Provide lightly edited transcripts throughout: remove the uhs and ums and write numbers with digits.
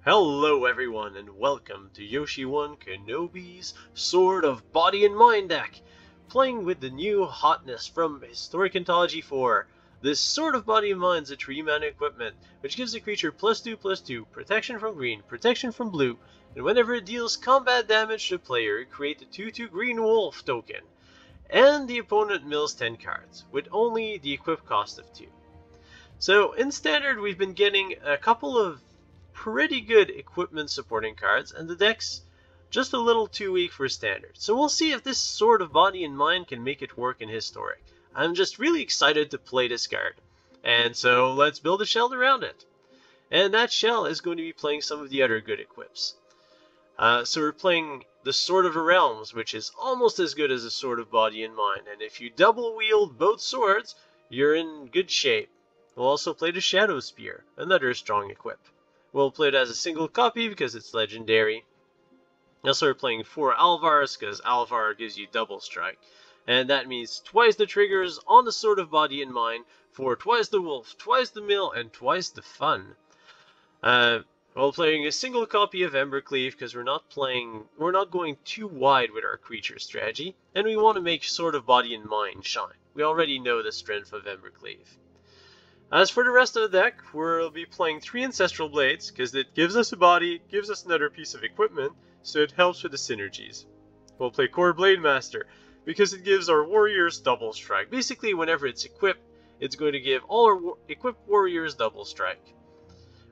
Hello everyone and welcome to Yoshi 1 Kenobi's Sword of Body and Mind deck, playing with the new hotness from Historic Anthology 4. This Sword of Body and Mind is a 3-mana equipment, which gives the creature +2/+2, protection from green, protection from blue, and whenever it deals combat damage to the player, create a 2/2 green wolf token. And the opponent mills 10 cards, with only the equip cost of 2. So in Standard we've been getting a couple of pretty good equipment supporting cards, and the deck's just a little too weak for Standard. So we'll see if this Sword of Body and Mind can make it work in Historic. I'm just really excited to play this card, and so let's build a shell around it. And that shell is going to be playing some of the other good equips. So we're playing the Sword of the Realms, which is almost as good as the Sword of Body and Mind, and if you double wield both swords, you're in good shape. We'll also play the Shadowspear, another strong equip. We'll play it as a single copy because it's legendary. Also, we're playing 4 Halvars because Halvar gives you double strike. And that means twice the triggers on the Sword of Body and Mind for twice the wolf, twice the mill, and twice the fun. While playing a single copy of Embercleave because we're not going too wide with our creature strategy, and we want to make Sword of Body and Mind shine. We already know the strength of Embercleave. As for the rest of the deck, we'll be playing 3 Ancestral Blades, because it gives us a body, gives us another piece of equipment, so it helps with the synergies. We'll play Kor Blademaster, because it gives our warriors double strike. Basically, whenever it's equipped, it's going to give all our equipped warriors double strike.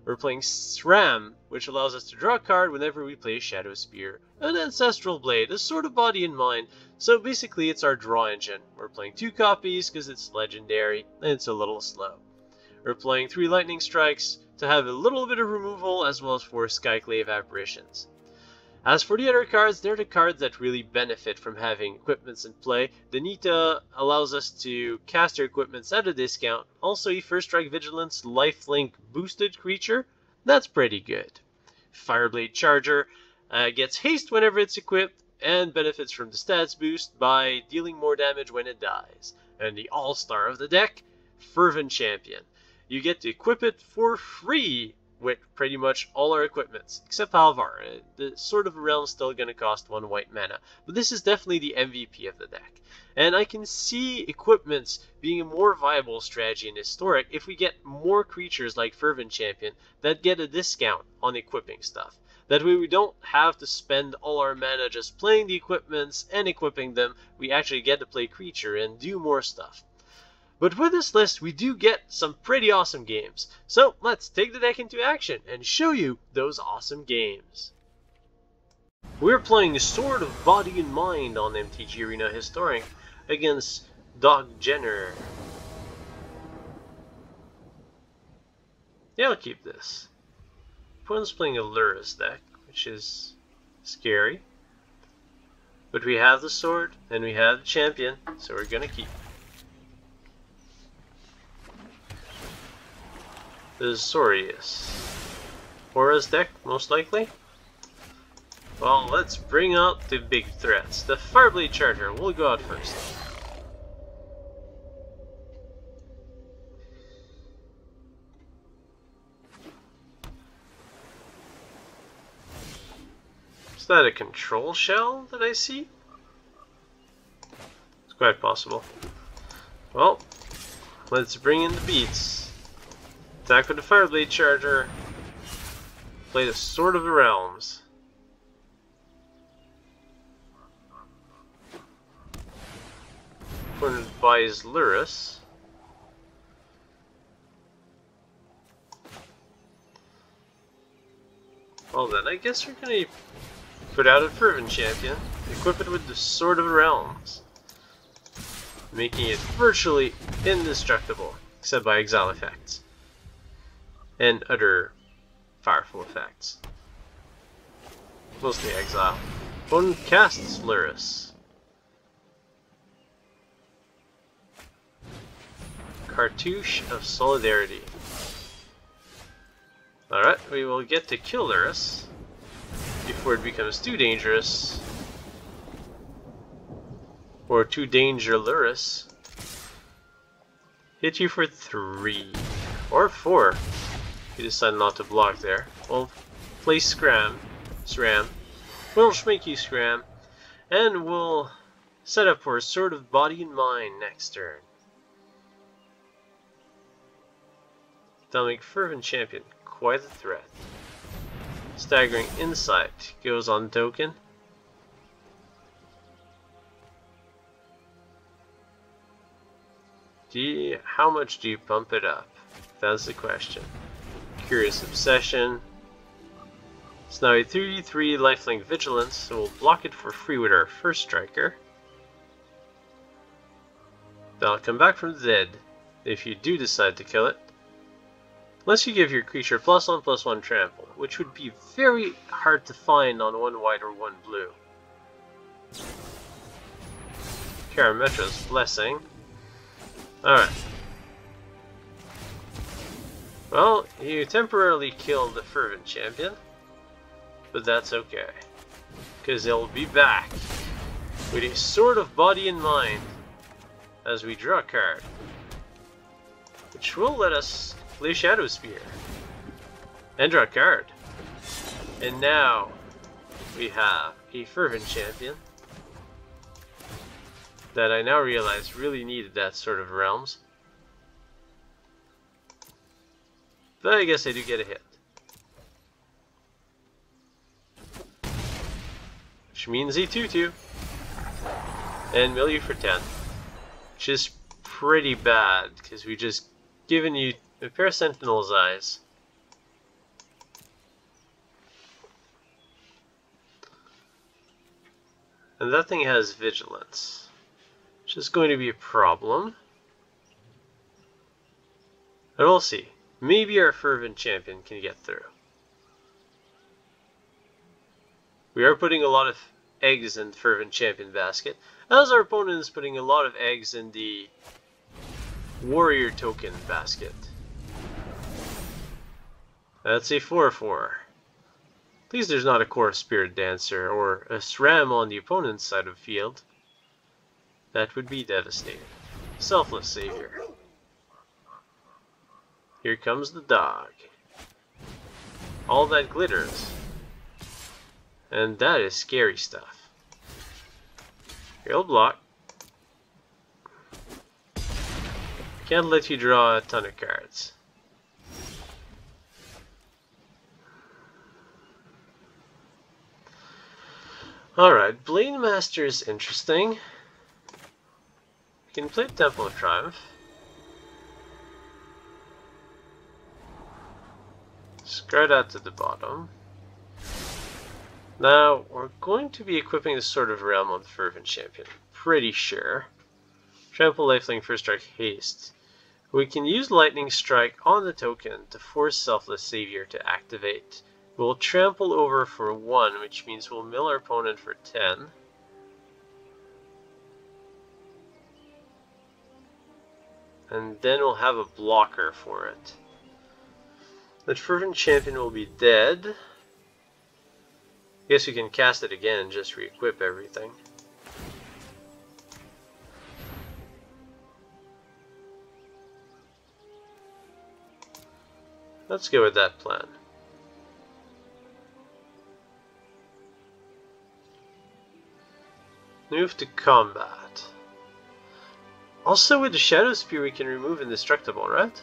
We're playing Sram, which allows us to draw a card whenever we play Shadowspear. An Ancestral Blade, a Sword of Body and Mind, so basically it's our draw engine. We're playing 2 copies because it's legendary, and it's a little slow. We're playing 3 Lightning Strikes to have a little bit of removal, as well as 4 Skyclave Apparitions. As for the other cards, they're the cards that really benefit from having equipments in play. Danitha allows us to cast our equipments at a discount. Also, a First Strike Vigilance lifelink boosted creature. That's pretty good. Fireblade Charger gets haste whenever it's equipped, and benefits from the stats boost by dealing more damage when it dies. And the all-star of the deck, Fervent Champion. You get to equip it for free with pretty much all our equipments, except Halvar. The Sword of the Realm is still going to cost 1 white mana, but this is definitely the MVP of the deck. And I can see equipments being a more viable strategy in Historic if we get more creatures like Fervent Champion that get a discount on equipping stuff. That way we don't have to spend all our mana just playing the equipments and equipping them. We actually get to play creature and do more stuff. But with this list, we do get some pretty awesome games. So let's take the deck into action and show you those awesome games. We're playing Sword of Body and Mind on MTG Arena Historic against Dog Jenner. Yeah, I'll keep this. Opponent's playing a Lurrus deck, which is scary. But we have the sword and we have the champion, so we're gonna keep. The Zorius. Aura's deck, most likely. Well, let's bring out the big threats. The Fireblade Charger will go out first. Is that a control shell that I see? It's quite possible. Well, let's bring in the beats. Attack with the Fireblade Charger. Play the Sword of the Realms. Opponent buys Lurrus. Well then, I guess we're gonna put out a Fervent Champion. Equip it with the Sword of the Realms. Making it virtually indestructible, except by exile effects. And other powerful effects. Mostly exile. Opponent casts Lurrus. Cartouche of Solidarity. Alright, we will get to kill Lurrus before it becomes too dangerous. Or too danger Lurrus. Hit you for 3. Or 4. You decide not to block there. Well, play Sram, little schminky Sram, and we'll set up for a Sword of Body and Mind next turn. That'll make Fervent Champion quite a threat. Staggering Insight goes on token. How much do you pump it up? That's the question. Curious Obsession. It's now a 3/3 lifelink Vigilance, so we'll block it for free with our first striker. That'll come back from the dead if you do decide to kill it. Unless you give your creature +1/+1 trample, which would be very hard to find on 1 white or 1 blue. Karametra's Blessing. Alright. Well, you temporarily killed the Fervent Champion, but that's okay, because they'll be back with a Sword of Body and Mind as we draw a card, which will let us play Shadowspear and draw a card. And now we have a Fervent Champion that I now realize really needed that sort of realms. But I guess I do get a hit. Which means a 2/2. And mill you for 10. Which is pretty bad, because we just given you a pair of Sentinel's Eyes. And that thing has Vigilance, which is going to be a problem. But we'll see. Maybe our Fervent Champion can get through. We are putting a lot of eggs in the Fervent Champion basket, as our opponent is putting a lot of eggs in the Warrior Token basket. That's a 4/4. Please there's not a Kor Spirit Dancer or a Sram on the opponent's side of the field. That would be devastating. Selfless Savior. Here comes the dog. All that glitters. And that is scary stuff. He'll block. Can't let you draw a ton of cards. Alright, Blademaster is interesting. You can play Temple of Triumph. Scry that to the bottom. Now, we're going to be equipping the Sword of Realm on the Fervent Champion. Pretty sure. Trample, Lifelink, First Strike, Haste. We can use Lightning Strike on the token to force Selfless Savior to activate. We'll trample over for 1, which means we'll mill our opponent for 10. And then we'll have a blocker for it. The Fervent Champion will be dead. I guess we can cast it again and just re-equip everything. Let's go with that plan. Move to combat. Also with the Shadowspear we can remove Indestructible, right?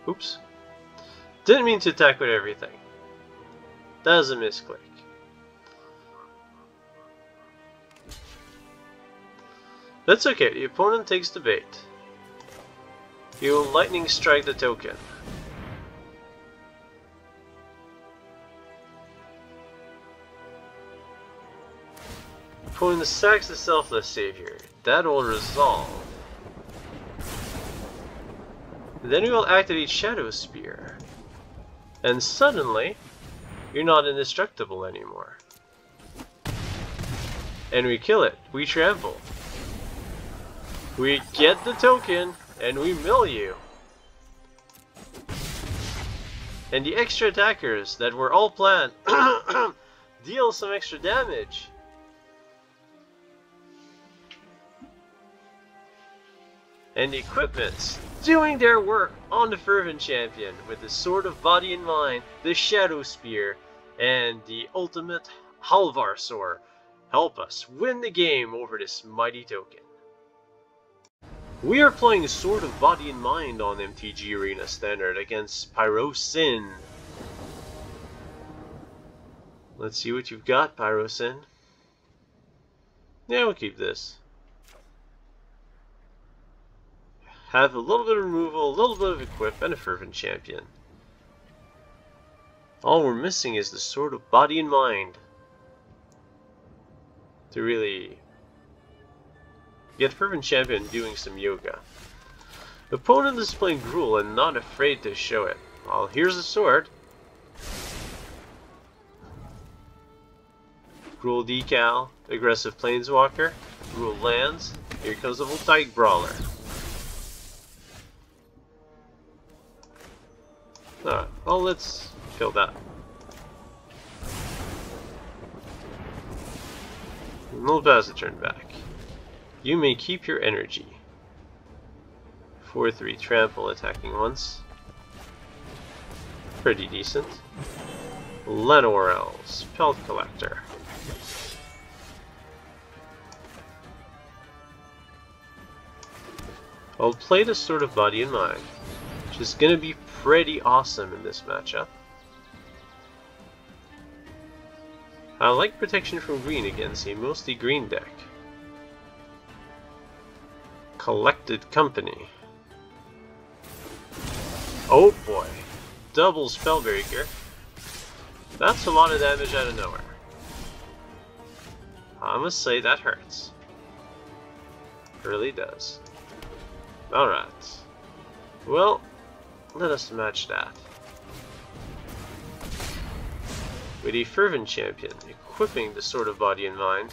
Oops. Didn't mean to attack with everything. That was a misclick. That's okay, the opponent takes the bait. You will Lightning Strike the token. Opponent sacks the Selfless Savior. That will resolve. Then we will activate Shadowspear. And suddenly, you're not indestructible anymore. And we kill it. We trample. We get the token, and we mill you. And the extra attackers that were all planned deal some extra damage. And the equipment doing their work on the Fervent Champion with the Sword of Body and Mind, the Shadowspear, and the ultimate Halvar sword. Help us win the game over this mighty token. We are playing Sword of Body and Mind on MTG Arena Standard against Pyrosin. Let's see what you've got, Pyrosin. Yeah, we'll keep this. Have a little bit of removal, a little bit of equip, and a Fervent Champion. All we're missing is the Sword of Body and Mind to really get Fervent Champion doing some yoga. The opponent is playing Gruul and not afraid to show it. Well, here's the sword. Gruul decal, aggressive planeswalker, Gruul lands, here comes the Voltaic Brawler. Alright, well let's kill that. And we'll pass the turn back. You may keep your energy. 4/3 trample attacking once. Pretty decent. Lenorel, Spell Collector. I'll play the Sword of Body and Mind, which is going to be pretty awesome in this matchup. I like protection from green against a mostly green deck. Collected Company. Oh boy. Double Spellbreaker. That's a lot of damage out of nowhere. I must say that hurts. It really does. Alright. Well, let us match that. With a Fervent Champion, equipping the Sword of Body and Mind.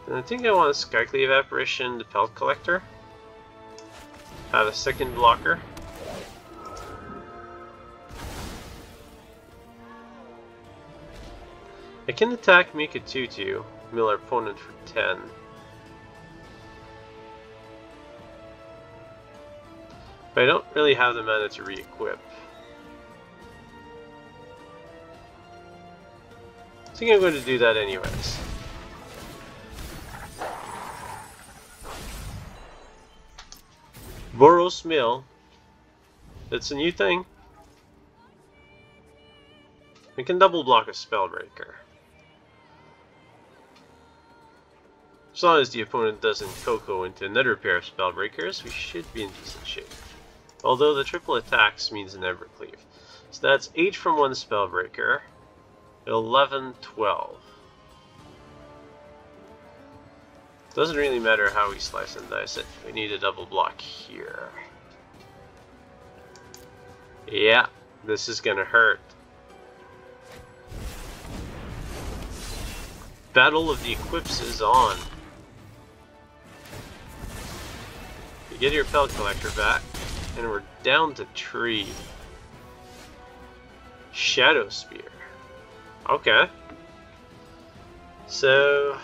And I think I want a Skyclave Apparition, the Pelt Collector. Have a second blocker. I can attack, make a 2/2, mill our opponent for 10. But I don't really have the mana to re-equip. I think I'm going to do that anyways. Boros Mill. It's a new thing. We can double block a Spellbreaker. As long as the opponent doesn't Coco into another pair of Spellbreakers, we should be in decent shape. Although the triple attacks means an Embercleave. So that's 8 from one Spellbreaker. 11, 12. Doesn't really matter how we slice and dice it. We need a double block here. Yeah, this is gonna hurt. Battle of the Equips is on. You get your Pelt Collector back, and we're down to 3. Shadowspear. Okay. So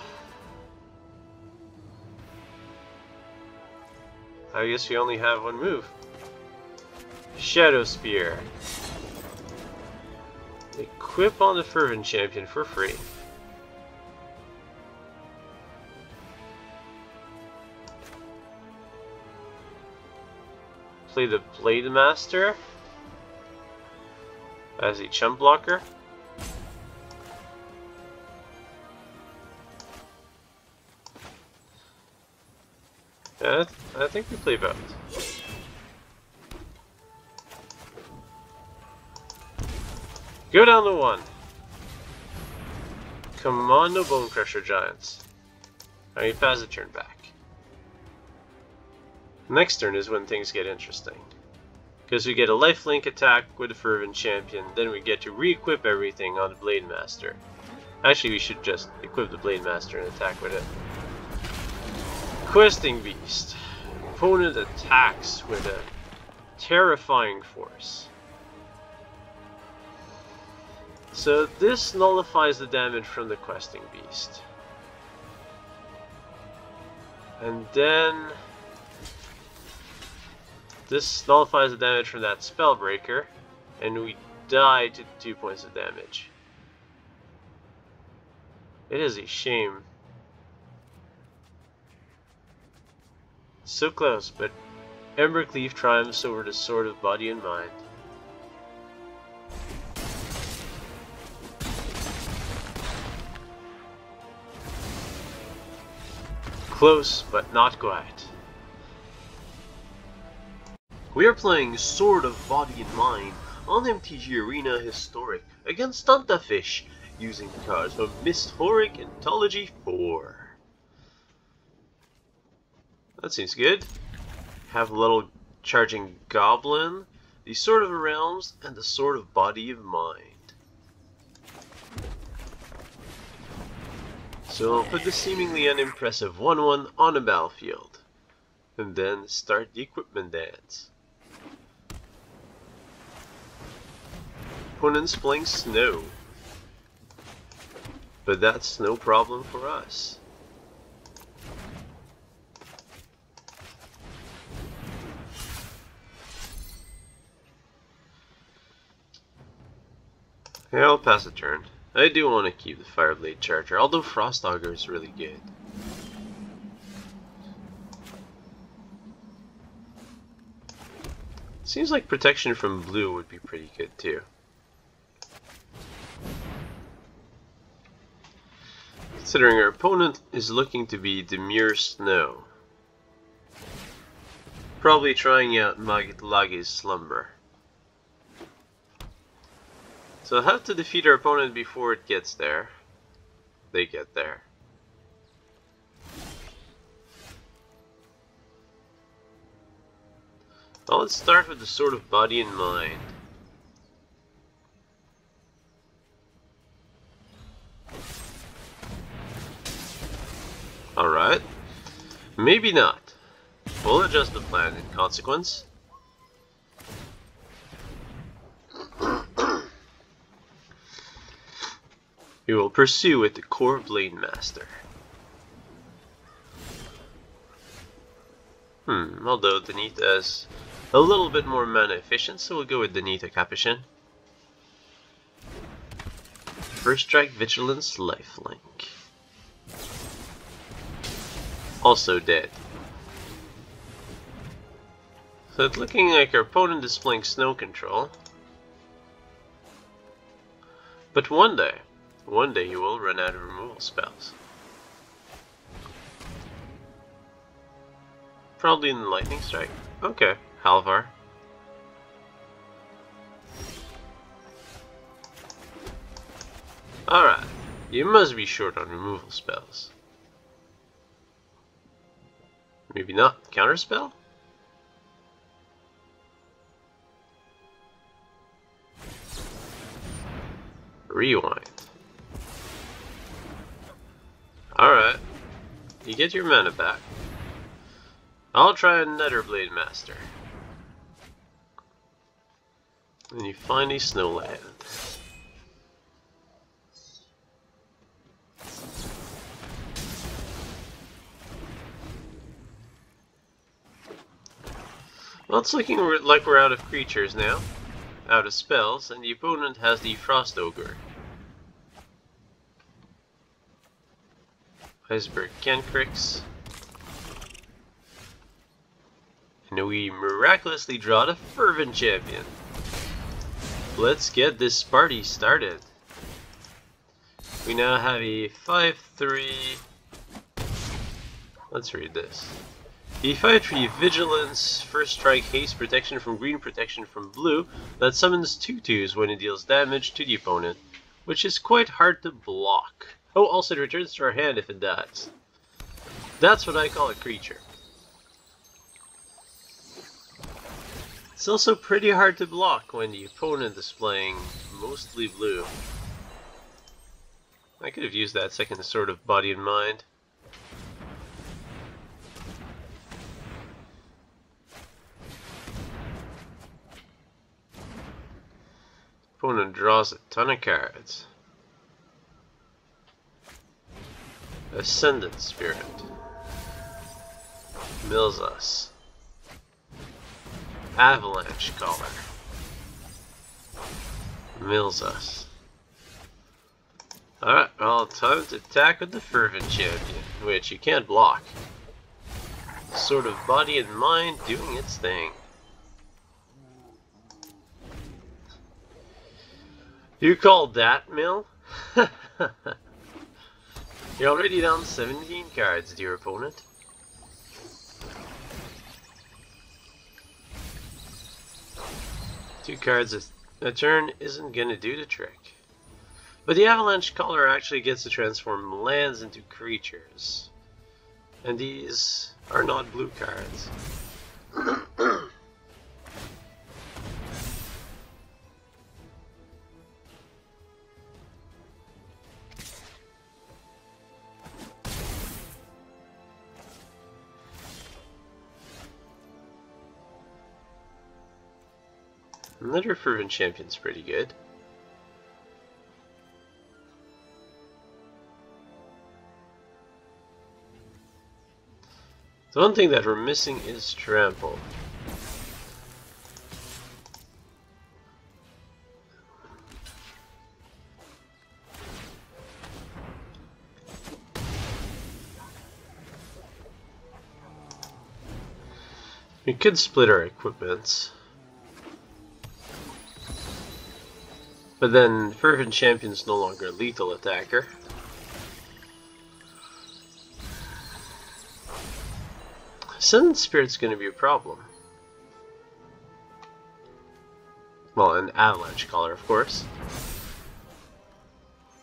I guess we only have one move. Shadowspear. Equip on the Fervent Champion for free. Play the Blademaster as a chump blocker. Yeah, I think we play both. Go down to 1. Come on, no Bone Crusher Giants. Now you pass the turn back. Next turn is when things get interesting. Because we get a lifelink attack with the Fervent Champion, then we get to re-equip everything on the Blademaster. Actually, we should just equip the Blademaster and attack with it. Questing Beast. Opponent attacks with a terrifying force. So this nullifies the damage from the Questing Beast. And then this nullifies the damage from that Spellbreaker, and we die to 2 points of damage. It is a shame. So close, but Embercleave triumphs over the Sword of Body and Mind. Close, but not quite. We are playing Sword of Body and Mind on MTG Arena Historic against Danitha, using the cards from Historic Anthology 4. That seems good. Have a little charging goblin, the Sword of the Realms, and the Sword of Body of Mind. So I'll put the seemingly unimpressive 1/1 on the battlefield, and then start the equipment dance. Opponent's playing snow, but that's no problem for us. Yeah, I'll pass a turn. I do want to keep the Fireblade Charger, although Frost Augur is really good. Seems like protection from blue would be pretty good too. Considering our opponent is looking to be Demure Snow. Probably trying out Magitlage's Slumber. So I'll have to defeat our opponent before it gets there. They get there. Well, let's start with the Sword of Body and Mind. Alright. Maybe not. We'll adjust the plan in consequence. We will pursue with the Kor Blademaster. Although Danitha is a little bit more mana efficient, so we'll go with Danitha Capashen. First Strike, Vigilance, Lifelink. Also dead. So it's looking like our opponent is playing Snow Control. But one day you will run out of removal spells. Probably in the Lightning Strike. Okay, Halvar. Alright, you must be short on removal spells. Maybe not. Counterspell? Rewind. Alright. You get your mana back. I'll try another Blademaster. And you find a Snowland. Well, it's looking like we're out of creatures now. Out of spells, and the opponent has the Frost Ogre. Iceberg Cancrix. And we miraculously draw the Fervent Champion. Let's get this party started. We now have a 5/3. Let's read this. A 5/3 Vigilance, First Strike, Haste, Protection from green, Protection from blue, that summons 2/2s when it deals damage to the opponent, which is quite hard to block. Oh, also it returns to our hand if it dies. That's what I call a creature. It's also pretty hard to block when the opponent is playing mostly blue. I could have used that second Sword of Body and Mind. Opponent draws a ton of cards. Ascendant Spirit. mills us. Avalanche Collar mills us. Alright, well, time to attack with the Fervent Champion, which you can't block. Sort of body and mind doing its thing. You called that, Mill? You're already down 17 cards, dear opponent. Two cards a turn isn't gonna do the trick. But the Avalanche Collar actually gets to transform lands into creatures. And these are not blue cards. Another Fervent Champion's pretty good. The one thing that we're missing is Trample. We could split our equipments. But then Fervent Champion's no longer a lethal attacker. Ascendant Spirit's going to be a problem. Well, an Avalanche Collar, of course.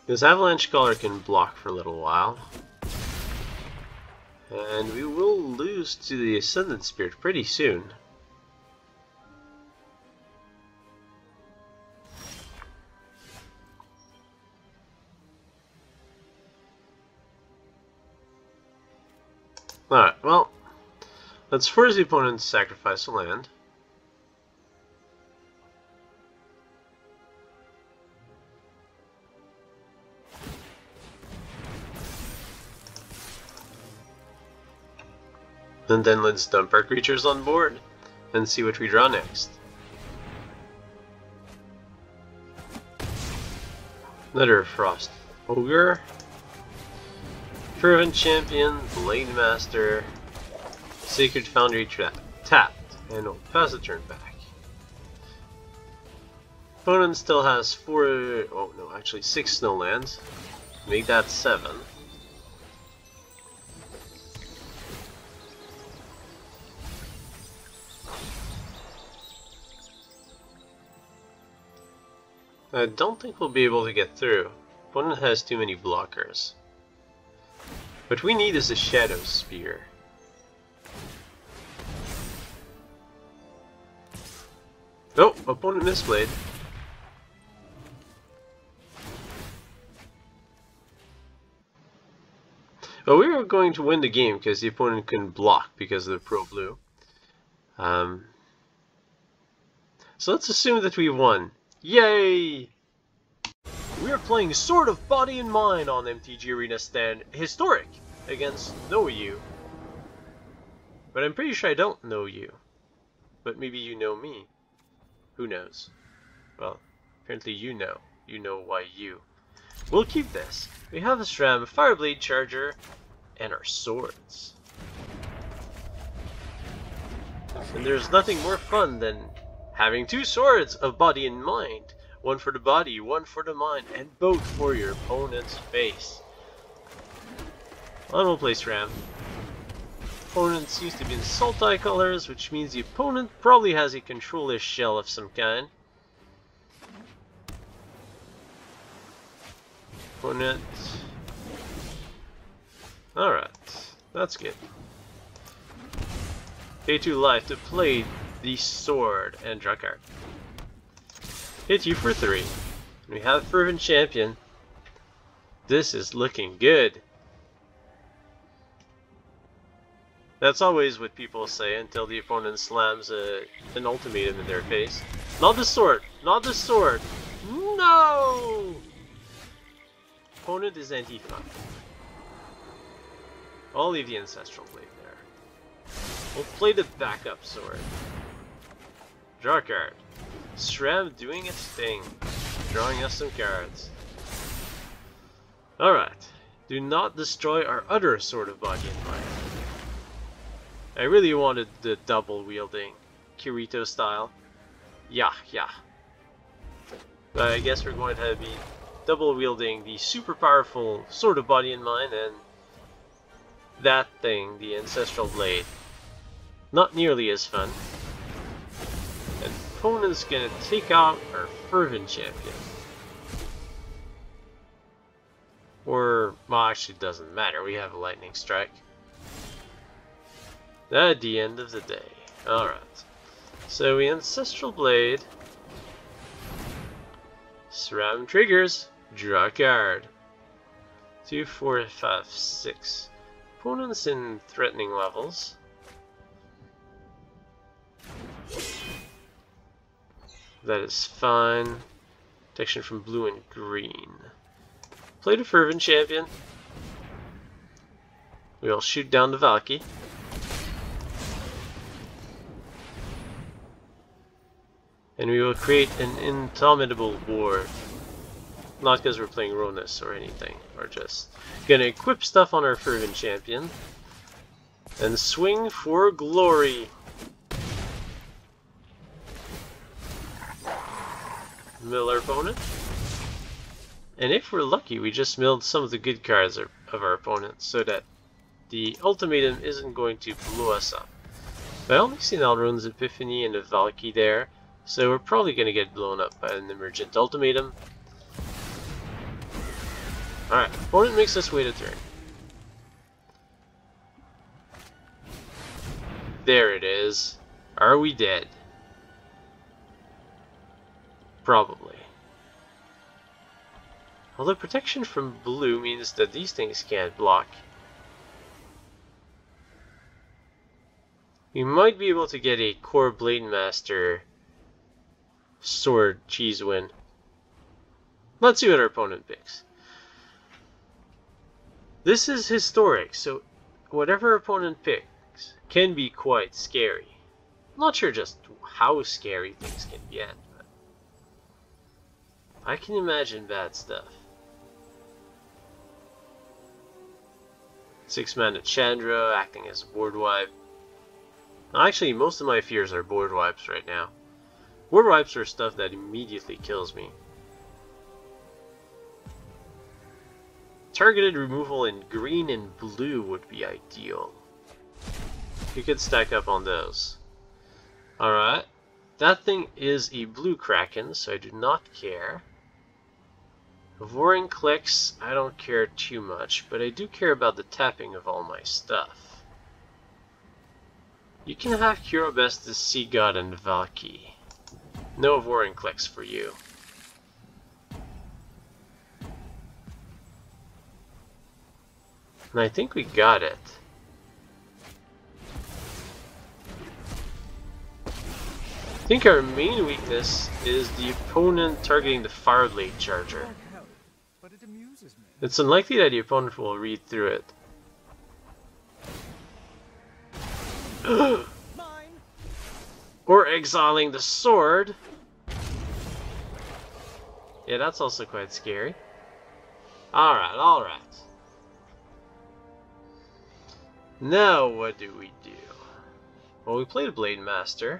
Because Avalanche Collar can block for a little while. And we will lose to the Ascendant Spirit pretty soon. Alright, well, let's force the opponent to sacrifice a land. And then let's dump our creatures on board and see what we draw next. Another Frost Ogre. Fervent Champion, Blademaster, Sacred Foundry tapped, and we'll pass the turn back. Opponent still has 6 snow lands. Make that 7. I don't think we'll be able to get through. Opponent has too many blockers. What we need is a Shadowspear. Oh, opponent misplayed. Well, we were going to win the game because the opponent couldn't block because of the Pro Blue. So let's assume that we won. Yay! We are playing Sword of Body and Mind on MTG Arena Stand Historic against Know You. But I'm pretty sure I don't know you. But maybe you know me. Who knows? Well, apparently you know. You know why you. We'll keep this. We have a Sram, a Fireblade Charger, and our swords. And there's nothing more fun than having 2 swords of body and mind. One for the body, one for the mind, and both for your opponent's face. On we'll play Sram. Opponent seems to be in Sultai colors, which means the opponent probably has a controller shell of some kind. Opponent. Alright, that's good. Pay 2 life to play the sword and draw card. Hit you for 3. We have Fervent Champion. This is looking good. That's always what people say until the opponent slams an ultimatum in their face. Not the sword! Not the sword! No! Opponent is Antifa. I'll leave the Ancestral Blade there. We'll play the backup sword. Draw a card. Sram doing its thing. Drawing us some cards. Alright. Do not destroy our other Sword of Body and Mind. I really wanted the double wielding Kirito style. Yeah. But I guess we're going to be double wielding the super powerful Sword of Body and Mind and that thing, the Ancestral Blade. Not nearly as fun. And opponent's gonna take out our Fervent Champion. Or, well, actually it doesn't matter, we have a Lightning Strike. At the end of the day. Alright. So we Ancestral Blade. Sram triggers. Draw a card. 2, 4, 5, 6. Opponents in threatening levels. That is fine. Protection from blue and green. Play the Fervent Champion. We'll shoot down the Valky. And we will create an indomitable ward. Not because we're playing Ronus or anything. We're just gonna equip stuff on our Fervent Champion. And swing for glory. Mill our opponent. And if we're lucky, we just milled some of the good cards of our opponent so that the ultimatum isn't going to blow us up. But I only see Alrun's Epiphany and a Valky there, so we're probably going to get blown up by an emergent ultimatum. Alright, opponent makes us wait a turn. There it is. Are we dead? Probably. Although protection from blue means that these things can't block. We might be able to get a Kor Blademaster sword cheese win. Let's see what our opponent picks. This is historic, so whatever our opponent picks can be quite scary. I'm not sure just how scary things can get, but I can imagine bad stuff. 6-mana Chandra acting as a board wipe. Actually, most of my fears are board wipes right now. Board wipes are stuff that immediately kills me. Targeted removal in green and blue would be ideal. You could stack up on those. Alright. That thing is a blue Kraken, so I do not care. Voring clicks, I don't care too much, but I do care about the tapping of all my stuff. You can have Kurobest, the Sea God, and Valky. No Voring clicks for you. And I think we got it. I think our main weakness is the opponent targeting the Fireblade Charger. It's unlikely that the opponent will read through it. Or exiling the sword. Yeah, that's also quite scary. Alright. Now what do we do? Well, we played Blademaster,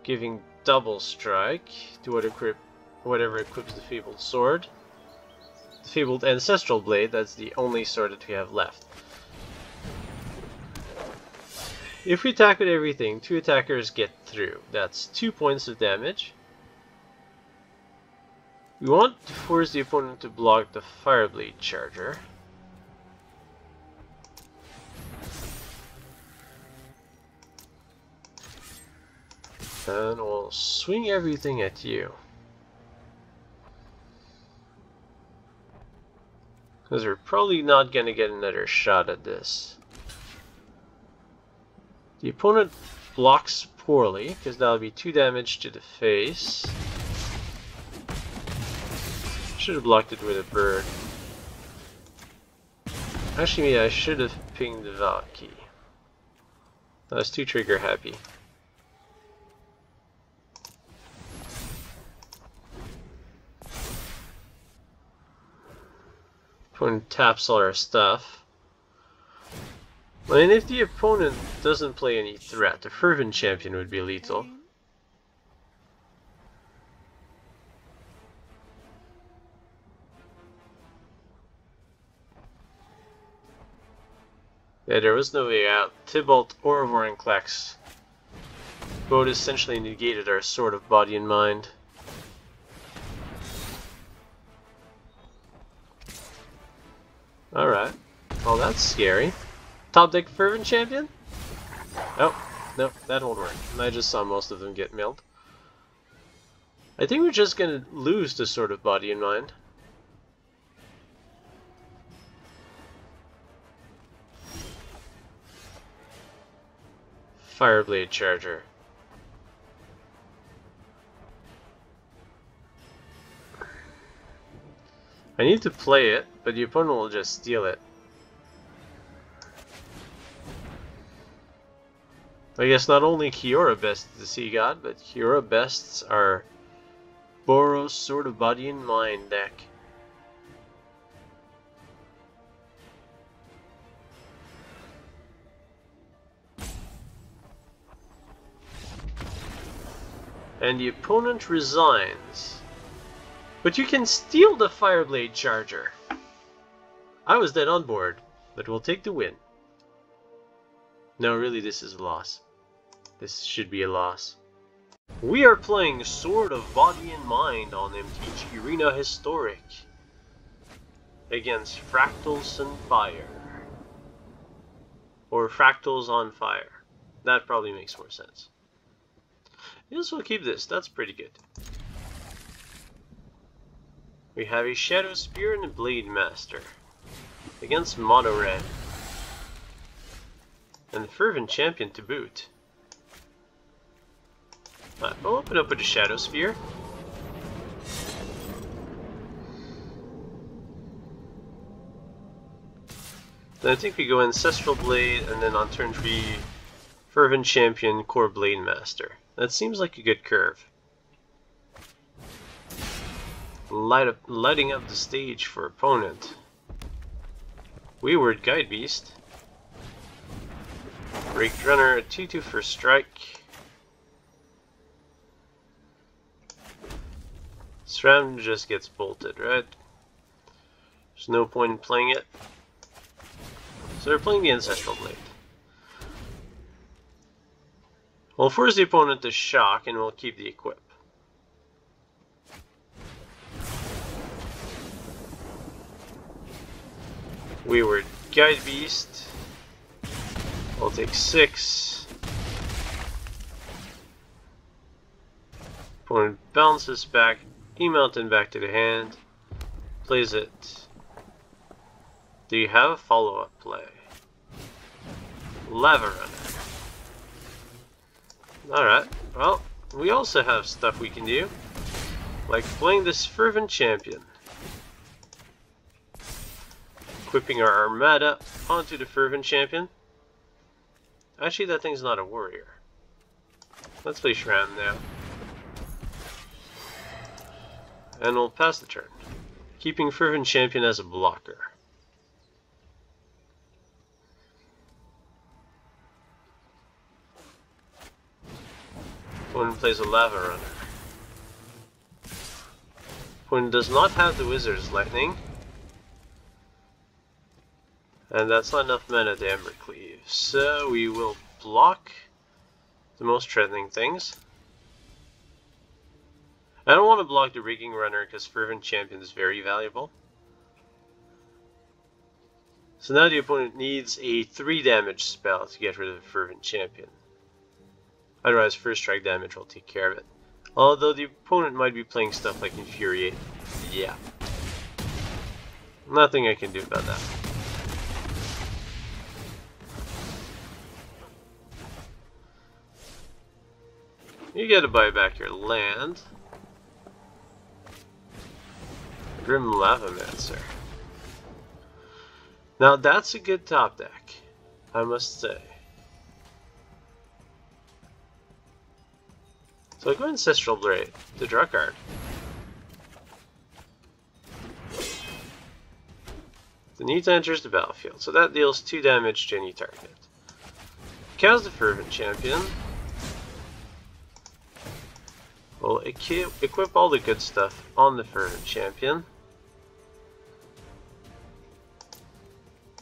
giving double strike to whatever equips the Fabled Sword. The Fabled Ancestral Blade, that's the only sword that we have left. If we attack with everything, 2 attackers get through. That's 2 points of damage. We want to force the opponent to block the Fireblade Charger. And we'll swing everything at you. Because we're probably not going to get another shot at this. The opponent blocks poorly, because that'll be 2 damage to the face. Should have blocked it with a bird. Actually, yeah, I should have pinged the Valky. I was too trigger happy. Opponent taps all our stuff. I mean, if the opponent doesn't play any threat, the Fervent Champion would be lethal. Yeah, there was no way out. Tybalt or Vorinclex both essentially negated our Sword of Body and Mind. Alright. Well, that's scary. Top deck Fervent Champion? Oh, no, that won't work. I just saw most of them get milled. I think we're just gonna lose the Sword of Body and Mind. Fireblade Charger. I need to play it, but the opponent will just steal it. I guess not only Kiora bests the Sea God, but Kiora bests our Boros Sword of Body and Mind deck. And the opponent resigns. But you can steal the Fireblade Charger. I was dead on board, but we'll take the win. No, really, this is a loss. This should be a loss. We are playing Sword of Body and Mind on MTG Arena Historic against Fractals and Fire. Or Fractals on Fire. That probably makes more sense. Yes, we'll keep this. That's pretty good. We have a Shadowspear and a Blademaster against Mono Red. And the Fervent Champion to boot. We'll open up with a Shadowspear. Then I think we go Ancestral Blade, and then on turn 3, Fervent Champion, Kor Blademaster. That seems like a good curve. Lighting up the stage for opponent. Wayward Guide Beast. Raked Runner, a 2/2 for strike. Sram just gets bolted, right? There's no point in playing it. So they're playing the Ancestral Blade. We'll force the opponent to shock and we'll keep the equip. Wayward Guide Beast. I'll take 6. Opponent bounces back, E-Mountain back to the hand, plays it. Do you have a follow-up play? Lava Runner. Alright, well, we also have stuff we can do, like playing this Fervent Champion. Equipping our Armada onto the Fervent Champion. Actually, that thing's not a warrior. Let's play Sram now. And we'll pass the turn, keeping Fervent Champion as a blocker. Opponent plays a Lava Runner. Opponent does not have the Wizard's Lightning. And that's not enough mana to Embercleave. So we will block the most threatening things. I don't want to block the Rigging Runner because Fervent Champion is very valuable. So now the opponent needs a 3 damage spell to get rid of the Fervent Champion. Otherwise, first strike damage will take care of it. Although the opponent might be playing stuff like Infuriate. Yeah. Nothing I can do about that. You gotta buy back your land. Grim Lavamancer. Now that's a good top deck, I must say. So I go Ancestral Blade to draw a card. Danitha enters the battlefield, so that deals 2 damage to any target. Cast the Fervent Champion. We'll equip all the good stuff on the Fervent Champion.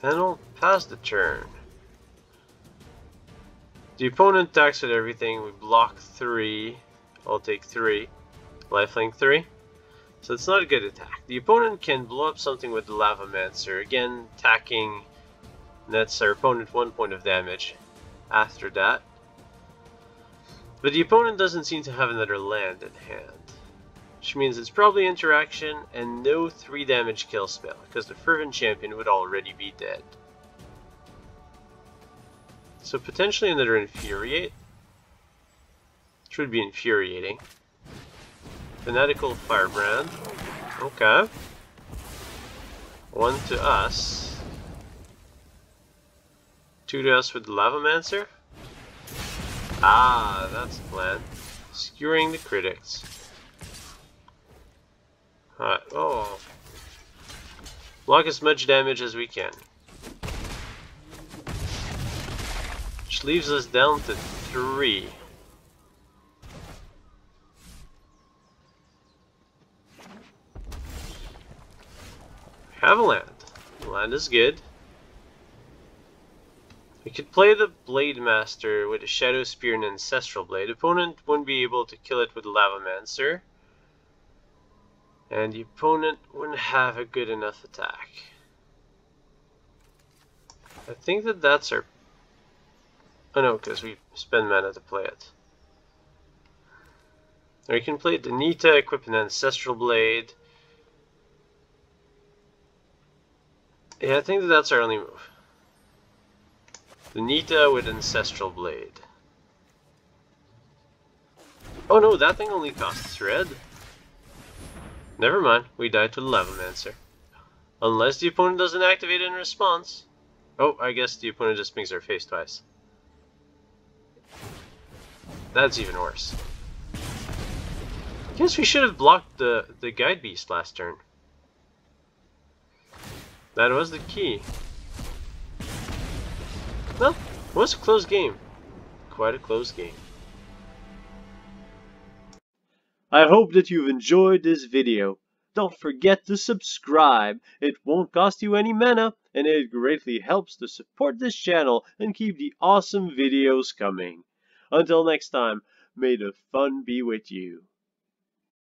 And we'll pass the turn. The opponent attacks with everything. We block 3. I'll take 3. Lifelink 3. So it's not a good attack. The opponent can blow up something with the Lavamancer. Again, attacking nets our opponent 1 point of damage after that. But the opponent doesn't seem to have another land in hand. Which means it's probably interaction and no 3 damage kill spell, because the Fervent Champion would already be dead. So potentially another Infuriate. Which would be infuriating. Fanatical Firebrand. Okay. 1 to us. 2 to us with the Lavamancer. Ah, that's the plan. Skewering the critics. Alright, oh. Block as much damage as we can. Which leaves us down to 3. Have a land. The land is good. We could play the Blademaster with a Shadowspear and Ancestral Blade. Opponent wouldn't be able to kill it with Lavamancer. And the opponent wouldn't have a good enough attack. I think that that's our... Oh no, because we spend mana to play it. Or you can play Danitha, equip an Ancestral Blade. Yeah, I think that that's our only move. Danitha with Ancestral Blade. Oh no, that thing only costs red. Never mind, we died to the Lavamancer. Unless the opponent doesn't activate in response. Oh, I guess the opponent just pings our face twice. That's even worse. Guess we should have blocked the Guide Beast last turn. That was the key. Well, it was a close game. Quite a close game. I hope that you've enjoyed this video. Don't forget to subscribe. It won't cost you any mana, and it greatly helps to support this channel and keep the awesome videos coming. Until next time, may the fun be with you.